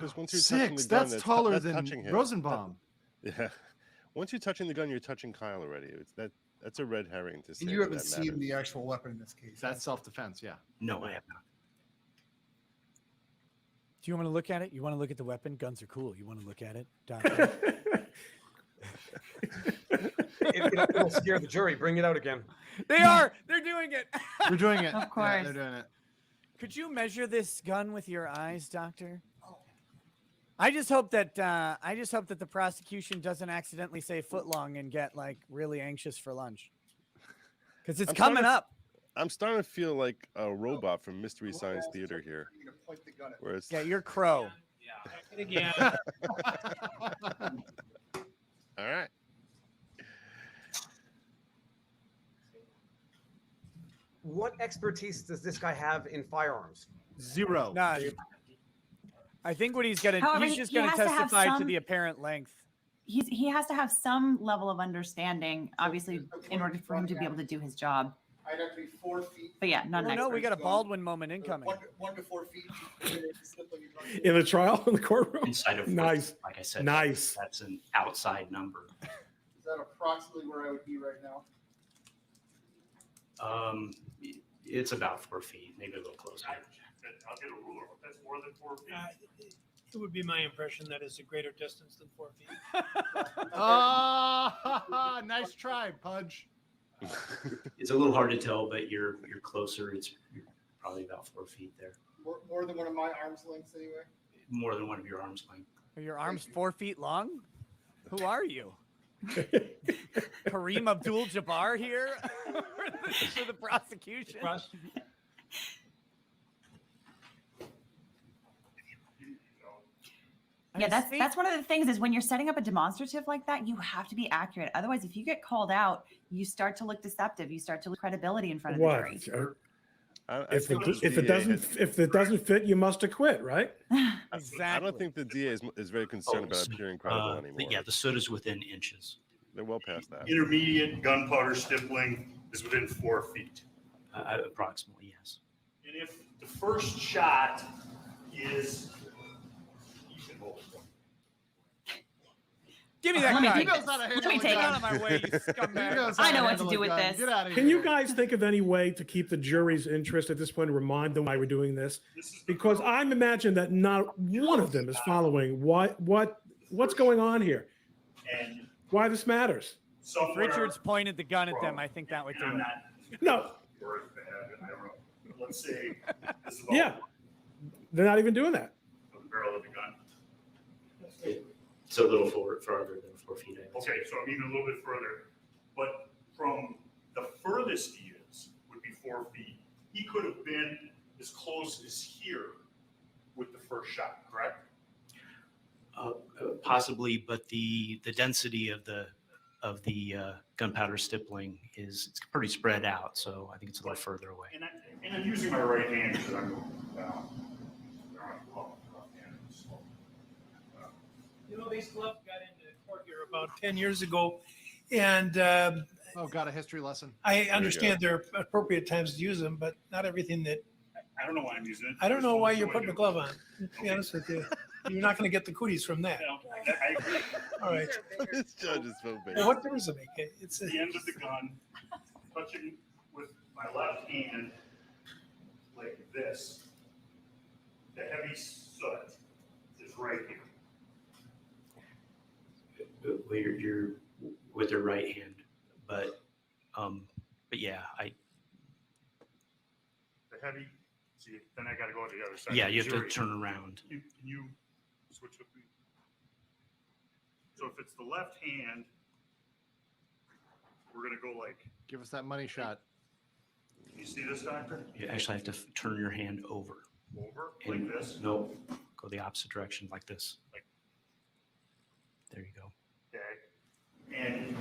Because once you're touching the gun, that's taller that's than touching him. Rosenbaum. Yeah. Once you're touching the gun, you're touching Kyle already. That's a red herring to say. And you haven't seen the actual weapon in this case. That's self-defense, yeah. No, I have not. Do you want to look at it? You want to look at the weapon? Guns are cool. You want to look at it, Doctor? It'll scare the jury. Bring it out again. They are. They're doing it. We're doing it. Of course. Yeah, they're doing it. Could you measure this gun with your eyes, Doctor? I just hope that the prosecution doesn't accidentally say footlong and get like really anxious for lunch, because it's coming up. I'm starting to feel like a robot from Mystery Science Theater here. Where it's... Yeah, you're Crow. Yeah. Again. All right. What expertise does this guy have in firearms? Zero. Nah, I think what he's gonna However, he's just he gonna has to have testify to some- the apparent length. He has to have some level of understanding, obviously, in order for him to be able to do his job. I'd have to be 4 feet. But yeah, not an No, expert. we got a Baldwin moment incoming. 1 to 4 feet. In the trial in the courtroom. Inside of Nice. Like I said, Nice. That's an outside number. Is that approximately where I would be right now? It's about 4 feet, maybe a little closer. I'll get a ruler. That's more than 4 feet. It would be my impression that it's a greater distance than 4 feet. Oh, nice try, Pudge. It's a little hard to tell, but you're closer. You're probably about 4 feet there. More than one of my arm's lengths, anyway. More than one of your arms length. Are your arms 4 feet long? Who are you? Kareem Abdul-Jabbar here for the prosecution. Yeah, that's one of the things is when you're setting up a demonstrative like that, you have to be accurate. Otherwise, if you get called out, you start to look deceptive. You start to lose credibility in front of the jury. If it doesn't fit, you must acquit, right? Exactly. I don't think the DA is very concerned about appearing credible anymore. Yeah, the soot is within inches. They're well past that. Intermediate gunpowder stippling is within 4 feet. Approximately, yes. And if the first shot is, you can hold it. Give me that Let me guy. take this. Let me take Get out it. of my way, you scumbag. I know what to do with this. Get out of here. Can you guys think of any way to keep the jury's interest at this point and remind them why we're doing this? Because I'm imagining that not one of them is following what's going on here, And why this matters. If Richards pointed the gun at them, I think that would do it. No. I don't know. Let's say this is about Yeah. They're not even doing that. the barrel of the gun. It's a little farther than 4 feet. Okay, so I'm even a little bit further. But from the furthest he is would be 4 feet. He could have been as close as here with the first shot, correct? Possibly, but the density of the gunpowder stippling it's pretty spread out, so I think it's a little further away. And I'm using my right hand because I'm You know, these gloves got into court here about 10 years ago, and Oh, got a history lesson. I understand there are appropriate times to use them, but not everything that. I don't know why I'm using it. I don't know why you're putting a glove on. To be honest with you, you're not going to get the cooties from that. I agree. All right. This judge is so big. Well, what difference does it make? It's The end of the gun, touching with my left hand like this. The heavy soot is right here. You're with your right hand, but yeah, The heavy, see, then I got to go to the other side. yeah, of the you have to jury. turn around. Can you switch with me? So if it's the left hand, we're going to go like, Give us that money shot. you see this, doctor? You actually have to turn your hand over. Over, And- like this. No, go the opposite direction, like this. Like- There you go. Okay. And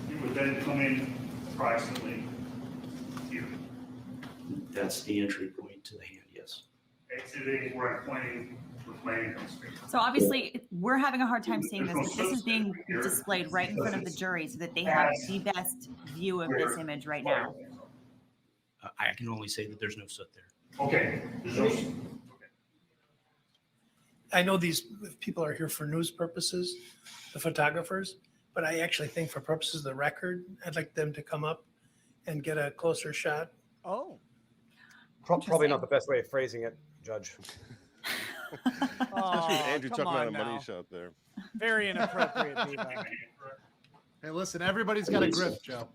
you would then come in approximately here. That's the entry point to the hand. Yes. Exiting where I'm pointing with my index finger. So obviously, we're having a hard time seeing this, but this is being displayed right in front of the jury so that they have the best view of this image right now. I can only say that there's no soot there. Okay. There's no- okay. I know these people are here for news purposes, the photographers, but I actually think for purposes of the record, I'd like them to come up and get a closer shot. Oh. Probably not the best way of phrasing it, Judge. Especially with Aw, Andrew come talking about a on money now. shot there. Very inappropriate, Viva. Hey, listen, everybody's got a grift, Joe.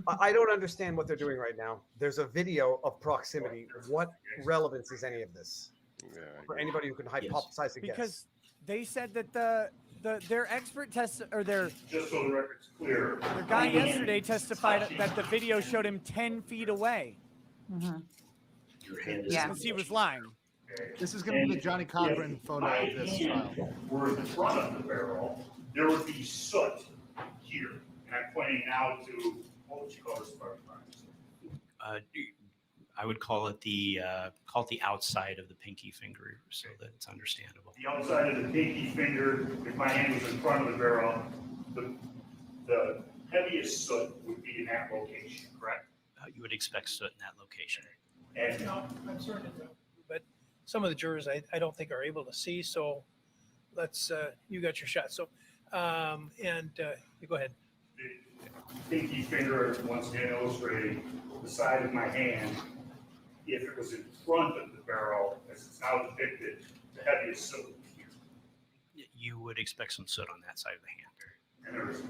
I don't understand what they're doing right now. There's a video of proximity. What relevance is any of this Yeah. for anybody who can hypothesize a guess? Because they said that their expert test or their Just so the record's clear. guy yesterday testified that the video showed him 10 feet away. Your hand is Yeah. Because he was lying. This is going to be the Johnny Cochran photo My of this trial. hand were in front of the barrel, there would be soot here. And I'm pointing now to, what would you call this part? I would call it the outside of the pinky finger so that it's understandable. The outside of the pinky finger, if my hand was in front of the barrel, the heaviest soot would be in that location, correct? You would expect soot in that location. And No, I'm sorry to interrupt you, but some of the jurors I don't think are able to see, so let's, you got your shot. So, you go ahead. the pinky finger, once again illustrating the side of my hand, if it was in front of the barrel, as it's now depicted, the heaviest soot would be here. You would expect some soot on that side of the hand. And there's,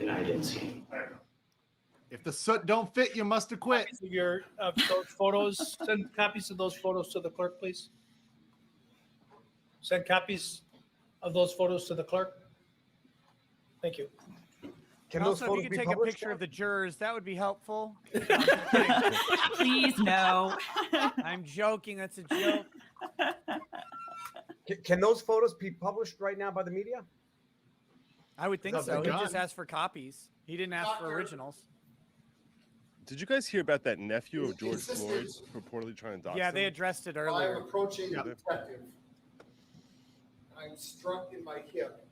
And I didn't see any. I don't know. If the soot don't fit, you must have quit. Those photos, send copies of those photos to the clerk, please. Send copies of those photos to the clerk. Thank you. Can those Also, if photos you could be take a published? picture of the jurors, that would be helpful. Please no. I'm joking. That's a joke. Can those photos be published right now by the media? I would think Sounds so. like He John. just asked for copies. He didn't ask for originals. Did you guys hear about that nephew of George Floyd purportedly trying to dox Yeah, they him? addressed it I'm earlier. approaching the Yeah. detective. I'm struck in my hip,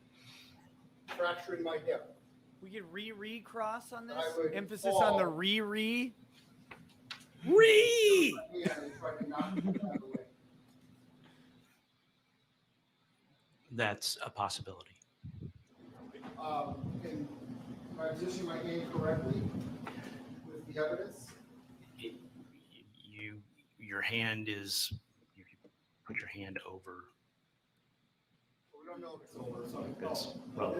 fracturing my hip. We could re-cross on this. I would Emphasis on the fall. re. Yeah, and try to knock me out of the way. That's a possibility. Can I position my hand correctly with the evidence? Your hand is, you put your hand over. We don't know if it's over, so. That's, well,